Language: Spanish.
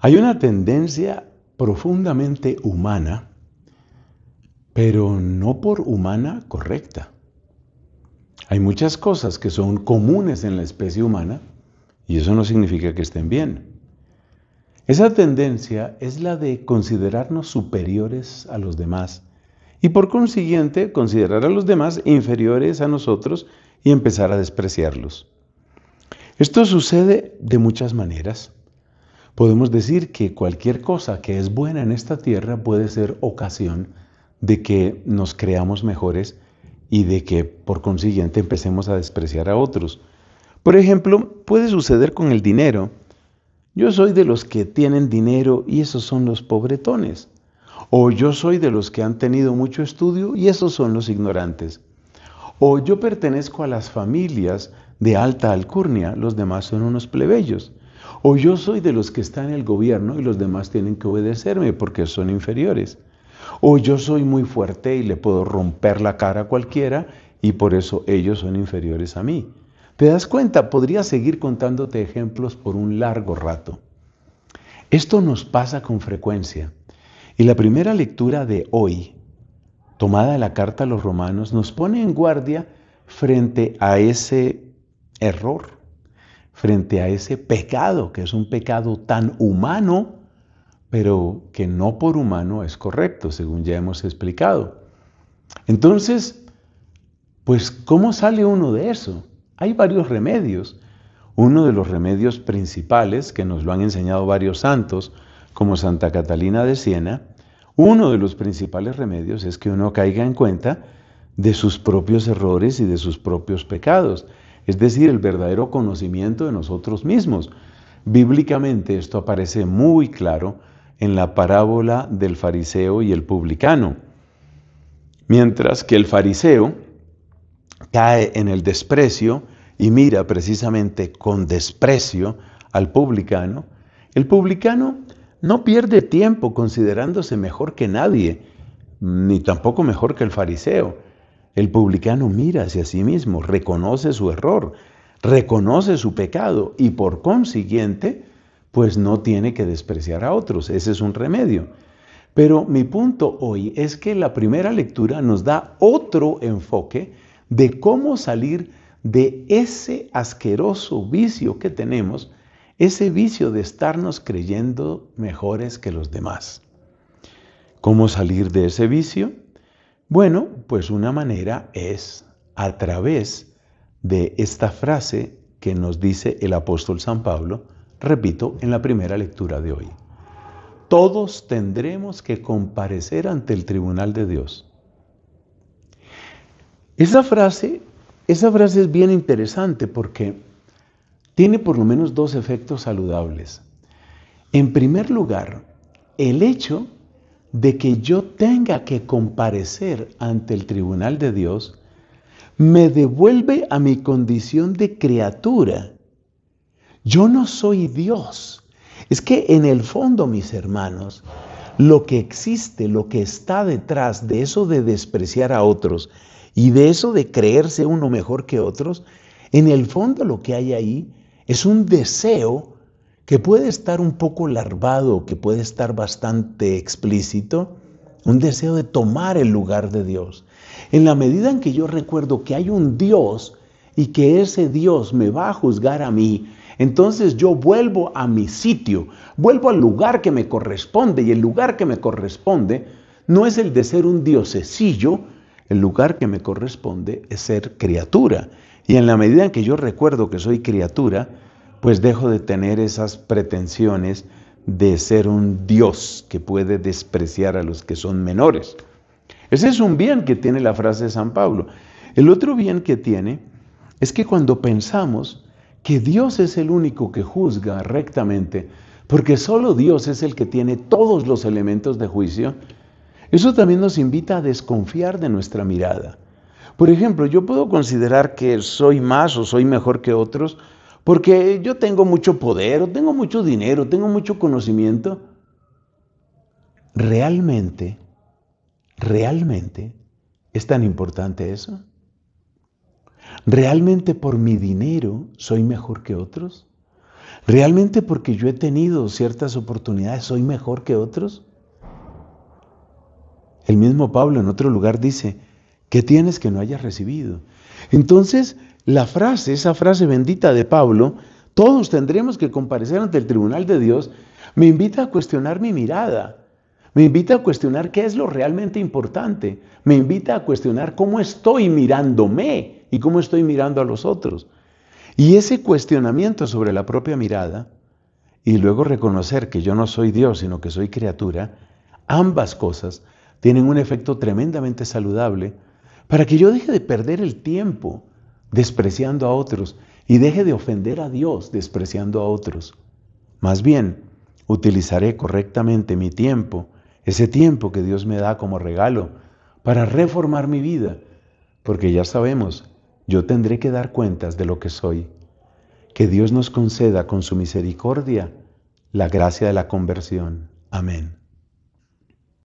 Hay una tendencia profundamente humana, pero no por humana correcta. Hay muchas cosas que son comunes en la especie humana y eso no significa que estén bien. Esa tendencia es la de considerarnos superiores a los demás y por consiguiente considerar a los demás inferiores a nosotros y empezar a despreciarlos. Esto sucede de muchas maneras. Podemos decir que cualquier cosa que es buena en esta tierra puede ser ocasión de que nos creamos mejores y de que por consiguiente empecemos a despreciar a otros. Por ejemplo, puede suceder con el dinero. Yo soy de los que tienen dinero y esos son los pobretones. O yo soy de los que han tenido mucho estudio y esos son los ignorantes. O yo pertenezco a las familias de alta alcurnia, los demás son unos plebeyos. O yo soy de los que están en el gobierno y los demás tienen que obedecerme porque son inferiores. O yo soy muy fuerte y le puedo romper la cara a cualquiera y por eso ellos son inferiores a mí. ¿Te das cuenta? Podría seguir contándote ejemplos por un largo rato. Esto nos pasa con frecuencia. Y la primera lectura de hoy, tomada de la carta a los Romanos, nos pone en guardia frente a ese error, frente a ese pecado, que es un pecado tan humano, pero que no por humano es correcto, según ya hemos explicado. Entonces, pues, ¿cómo sale uno de eso? Hay varios remedios. Uno de los remedios principales, que nos lo han enseñado varios santos, como Santa Catalina de Siena, uno de los principales remedios es que uno caiga en cuenta de sus propios errores y de sus propios pecados, es decir, el verdadero conocimiento de nosotros mismos. Bíblicamente esto aparece muy claro en la parábola del fariseo y el publicano. Mientras que el fariseo cae en el desprecio y mira precisamente con desprecio al publicano, el publicano no pierde tiempo considerándose mejor que nadie, ni tampoco mejor que el fariseo. El publicano mira hacia sí mismo, reconoce su error, reconoce su pecado y por consiguiente, pues no tiene que despreciar a otros. Ese es un remedio. Pero mi punto hoy es que la primera lectura nos da otro enfoque de cómo salir de ese asqueroso vicio que tenemos, ese vicio de estarnos creyendo mejores que los demás. ¿Cómo salir de ese vicio? Bueno, pues una manera es a través de esta frase que nos dice el apóstol San Pablo, repito, en la primera lectura de hoy. Todos tendremos que comparecer ante el tribunal de Dios. Esa frase es bien interesante porque tiene por lo menos dos efectos saludables. En primer lugar, el hecho de que yo tenga que comparecer ante el tribunal de Dios me devuelve a mi condición de criatura. Yo no soy Dios. Es que en el fondo, mis hermanos, lo que existe, lo que está detrás de eso de despreciar a otros y de eso de creerse uno mejor que otros, en el fondo lo que hay ahí es un deseo que puede estar un poco larvado, que puede estar bastante explícito, un deseo de tomar el lugar de Dios. En la medida en que yo recuerdo que hay un Dios y que ese Dios me va a juzgar a mí, entonces yo vuelvo a mi sitio, vuelvo al lugar que me corresponde, y el lugar que me corresponde no es el de ser un diosecillo, el lugar que me corresponde es ser criatura. Y en la medida en que yo recuerdo que soy criatura, pues dejo de tener esas pretensiones de ser un Dios que puede despreciar a los que son menores. Ese es un bien que tiene la frase de San Pablo. El otro bien que tiene es que cuando pensamos que Dios es el único que juzga rectamente, porque solo Dios es el que tiene todos los elementos de juicio, eso también nos invita a desconfiar de nuestra mirada. Por ejemplo, yo puedo considerar que soy más o soy mejor que otros porque yo tengo mucho poder, o tengo mucho dinero, tengo mucho conocimiento. ¿Realmente es tan importante eso? ¿Realmente por mi dinero soy mejor que otros? ¿Realmente porque yo he tenido ciertas oportunidades soy mejor que otros? El mismo Pablo en otro lugar dice, ¿qué tienes que no hayas recibido? Entonces, esa frase bendita de Pablo, todos tendremos que comparecer ante el tribunal de Dios, me invita a cuestionar mi mirada, me invita a cuestionar qué es lo realmente importante, me invita a cuestionar cómo estoy mirándome y cómo estoy mirando a los otros. Y ese cuestionamiento sobre la propia mirada, y luego reconocer que yo no soy Dios, sino que soy criatura, ambas cosas tienen un efecto tremendamente saludable para que yo deje de perder el tiempo despreciando a otros y deje de ofender a Dios despreciando a otros. Más bien, utilizaré correctamente mi tiempo, ese tiempo que Dios me da como regalo, para reformar mi vida, porque ya sabemos, yo tendré que dar cuentas de lo que soy. Que Dios nos conceda con su misericordia la gracia de la conversión. Amén.